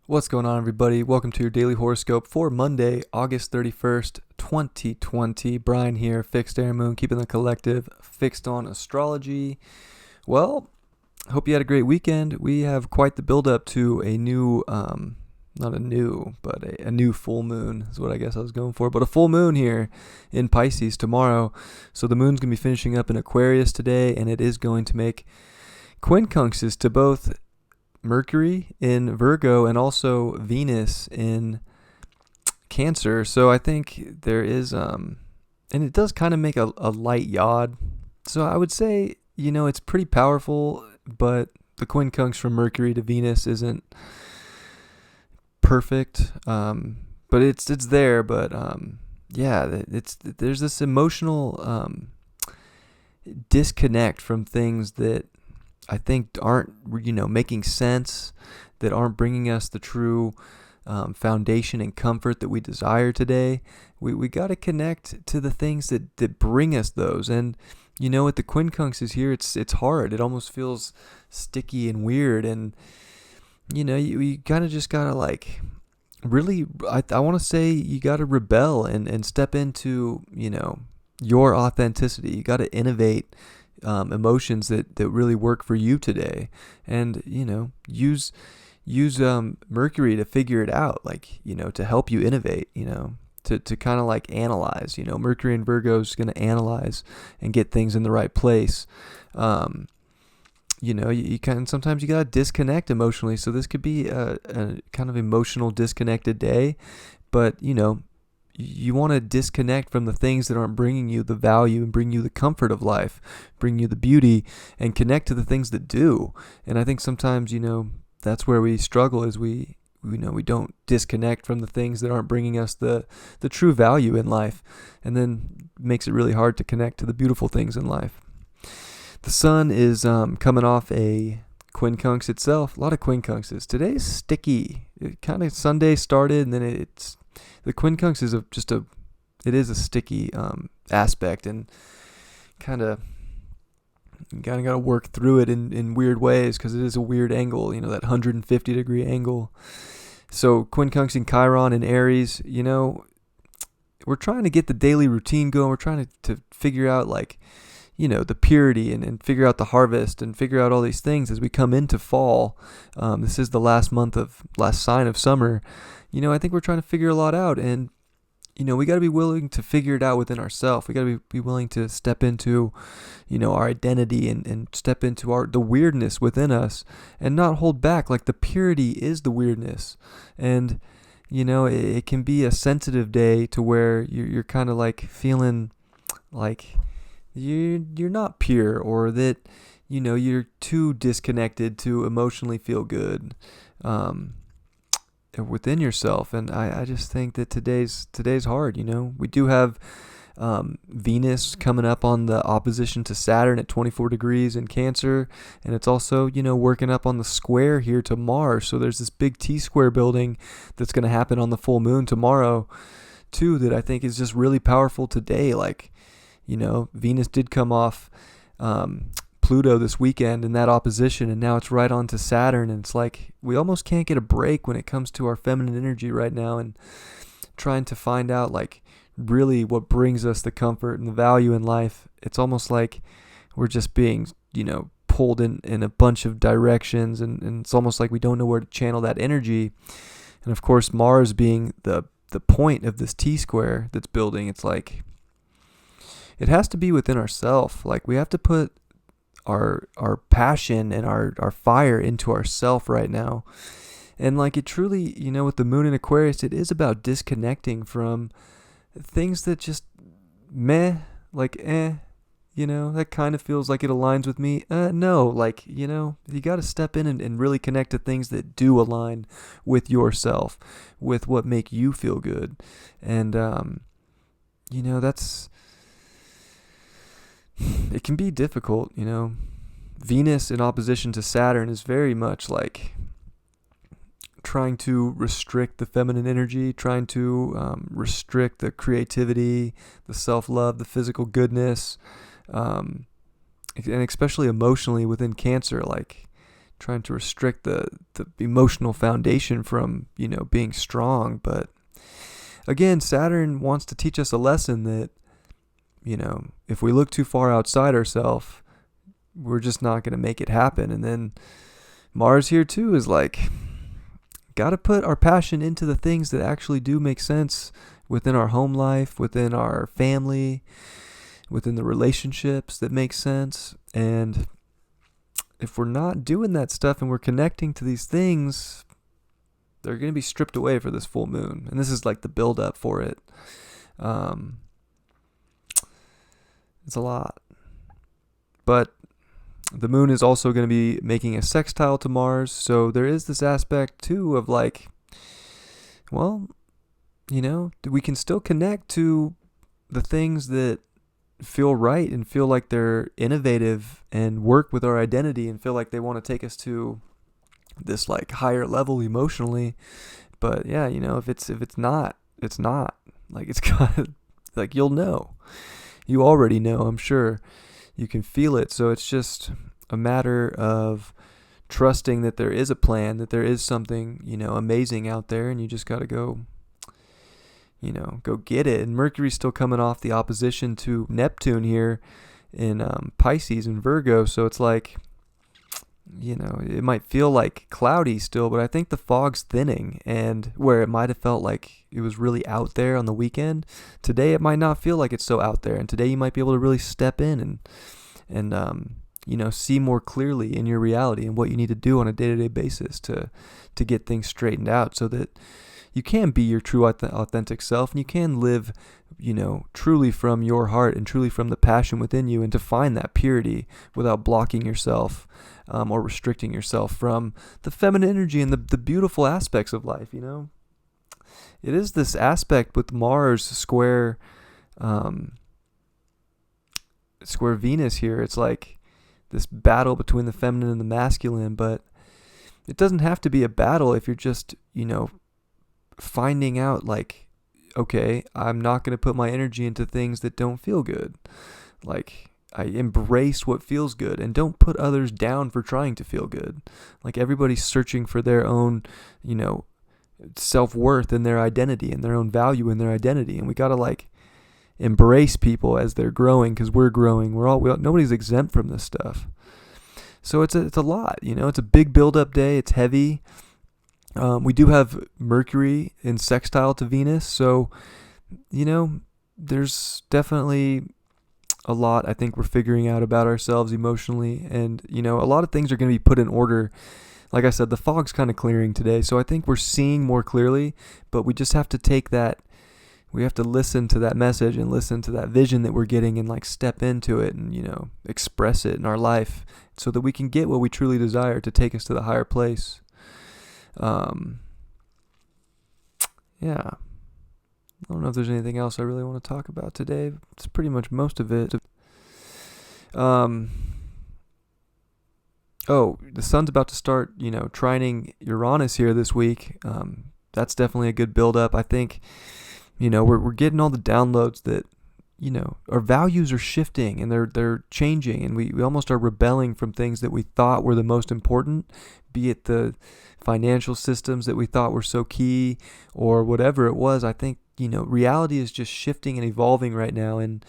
What's going on, everybody? Welcome to your daily horoscope for Monday, August 31st, 2020. Brian here, fixed air moon, keeping the collective fixed on astrology. Well, hope you had a great weekend. We have quite the buildup to a new, not a new, but a new full moon is what I guess I was going for. But a full moon here in Pisces tomorrow. So the moon's going to be finishing up in Aquarius today, and it is going to make quincunxes to both Mercury in Virgo and also Venus in Cancer. So I think there is, and it does kind of make a light yod. So I would say, it's pretty powerful, but the quincunx from Mercury to Venus isn't perfect. But it's there. But yeah, there's this emotional disconnect from things that I think aren't, making sense, that aren't bringing us the true foundation and comfort that we desire today. We got to connect to the things that bring us those. And, with the quincunxes here, it's hard. It almost feels sticky and weird. And, you kind of just got to really, I want to say you got to rebel and step into, your authenticity. You got to innovate emotions that really work for you today, and use Mercury to figure it out, to help you innovate, to kind of analyze. Mercury in Virgo is going to analyze and get things in the right place. You can sometimes you got to disconnect emotionally, so this could be a kind of emotional disconnected day, but you want to disconnect from the things that aren't bringing you the value and bring you the comfort of life, bring you the beauty, and connect to the things that do. And I think sometimes, that's where we struggle, is we don't disconnect from the things that aren't bringing us the true value in life, and then makes it really hard to connect to the beautiful things in life. The sun is coming off a quincunx itself. A lot of quincunxes. Today's sticky. It kind of Sunday started, and then the quincunx is a sticky aspect, and kind of got to work through it in weird ways, because it is a weird angle, that 150 degree angle. So quincunx and Chiron in Aries, we're trying to get the daily routine going. We're trying to figure out the purity and figure out the harvest and figure out all these things as we come into fall. This is the last sign of summer. I think we're trying to figure a lot out, and we got to be willing to figure it out within ourselves. We got to be willing to step into our identity and step into the weirdness within us, and not hold back. The purity is the weirdness, and it can be a sensitive day to where you're kind of feeling like you're not pure, or that you're too disconnected to emotionally feel good within yourself. And I just think that today's hard. We do have Venus coming up on the opposition to Saturn at 24 degrees in Cancer, and it's also working up on the square here to Mars. So there's this big T-square building that's going to happen on the full moon tomorrow too, that I think is just really powerful today. Venus did come off Pluto this weekend in that opposition, and now it's right on to Saturn, and it's we almost can't get a break when it comes to our feminine energy right now, and trying to find out really what brings us the comfort and the value in life. It's almost like we're just being pulled in a bunch of directions, and it's almost like we don't know where to channel that energy. And of course, Mars being the point of this T-square that's building, it's it has to be within ourself. We have to put our passion and our fire into ourself right now. And it truly, with the moon in Aquarius, it is about disconnecting from things that just meh, that kind of feels like it aligns with me. No, you got to step in and really connect to things that do align with yourself, with what make you feel good. And, it can be difficult. Venus in opposition to Saturn is very much trying to restrict the feminine energy, trying to restrict the creativity, the self-love, the physical goodness, and especially emotionally within Cancer, trying to restrict the emotional foundation from, being strong. But again, Saturn wants to teach us a lesson that, if we look too far outside ourselves, we're just not going to make it happen. And then Mars here too is like, got to put our passion into the things that actually do make sense within our home life, within our family, within the relationships that make sense. And if we're not doing that stuff and we're connecting to these things, they're going to be stripped away for this full moon. And this is like the buildup for it. It's a lot. But the moon is also going to be making a sextile to Mars. So there is this aspect too of like, well, we can still connect to the things that feel right and feel like they're innovative and work with our identity and feel like they want to take us to this like higher level emotionally. But yeah, if it's not, it's not. Like, it's got, like, you'll know. You already know, I'm sure. You can feel it. So it's just a matter of trusting that there is a plan, that there is something, amazing out there, and you just got to go get it. And Mercury's still coming off the opposition to Neptune here in Pisces and Virgo. So it's like, it might feel like cloudy still, but I think the fog's thinning, and where it might have felt like it was really out there on the weekend, today it might not feel like it's so out there. And today you might be able to really step in and see more clearly in your reality and what you need to do on a day-to-day basis to get things straightened out, so that you can be your true authentic self, and you can live, truly from your heart and truly from the passion within you, and to find that purity without blocking yourself or restricting yourself from the feminine energy and the beautiful aspects of life. It is this aspect with Mars square Venus here. It's like this battle between the feminine and the masculine, but it doesn't have to be a battle if you're just, finding out like, okay, I'm not going to put my energy into things that don't feel good. Like, I embrace what feels good and don't put others down for trying to feel good. Like, everybody's searching for their own, self-worth and their identity and their own value in their identity. And we got to like embrace people as they're growing, because we're growing. Nobody's exempt from this stuff. So it's a lot, it's a big build-up day. It's heavy. We do have Mercury in sextile to Venus. So, there's definitely a lot I think we're figuring out about ourselves emotionally. And, a lot of things are going to be put in order. Like I said, the fog's kind of clearing today. So I think we're seeing more clearly, but we just have to take that. We have to listen to that message and listen to that vision that we're getting and like step into it and, express it in our life so that we can get what we truly desire to take us to the higher place. Yeah. I don't know if there's anything else I really want to talk about today. It's pretty much most of it. The sun's about to start, trining Uranus here this week. That's definitely a good build-up. I think, we're getting all the downloads that, our values are shifting and they're changing, and we almost are rebelling from things that we thought were the most important, be it the financial systems that we thought were so key or whatever it was. I think, reality is just shifting and evolving right now, and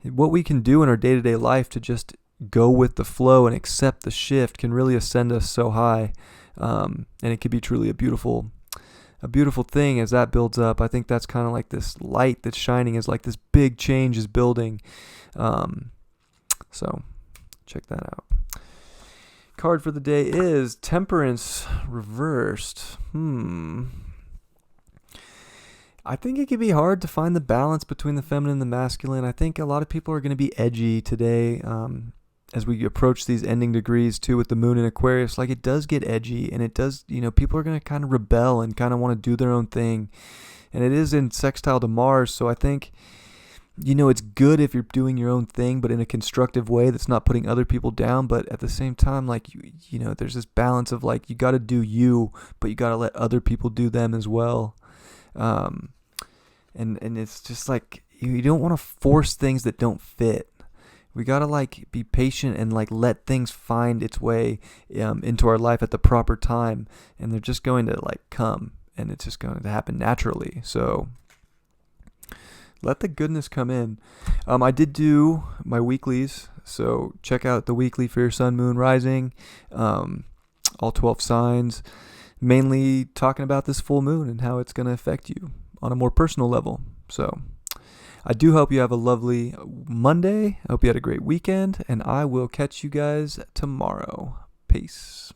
what we can do in our day-to-day life to just go with the flow and accept the shift can really ascend us so high, and it could be truly a beautiful thing as that builds up. I think that's kind of like this light that's shining, is like this big change is building. So check that out. Card for the day is Temperance reversed. I think it can be hard to find the balance between the feminine and the masculine. I think a lot of people are going to be edgy today as we approach these ending degrees too with the moon in Aquarius. Like, it does get edgy, and it does, people are going to kind of rebel and kind of want to do their own thing. And it is in sextile to Mars, so I think, it's good if you're doing your own thing, but in a constructive way that's not putting other people down. But at the same time, like, there's this balance of like, you got to do you, but you got to let other people do them as well. And it's just like, you don't want to force things that don't fit. We gotta like be patient and like let things find its way into our life at the proper time, and they're just going to like come, and it's just going to happen naturally. So let the goodness come in. I did do my weeklies, so check out the weekly for your sun, moon, rising, all 12 signs, mainly talking about this full moon and how it's going to affect you on a more personal level. So I do hope you have a lovely Monday. I hope you had a great weekend, and I will catch you guys tomorrow. Peace.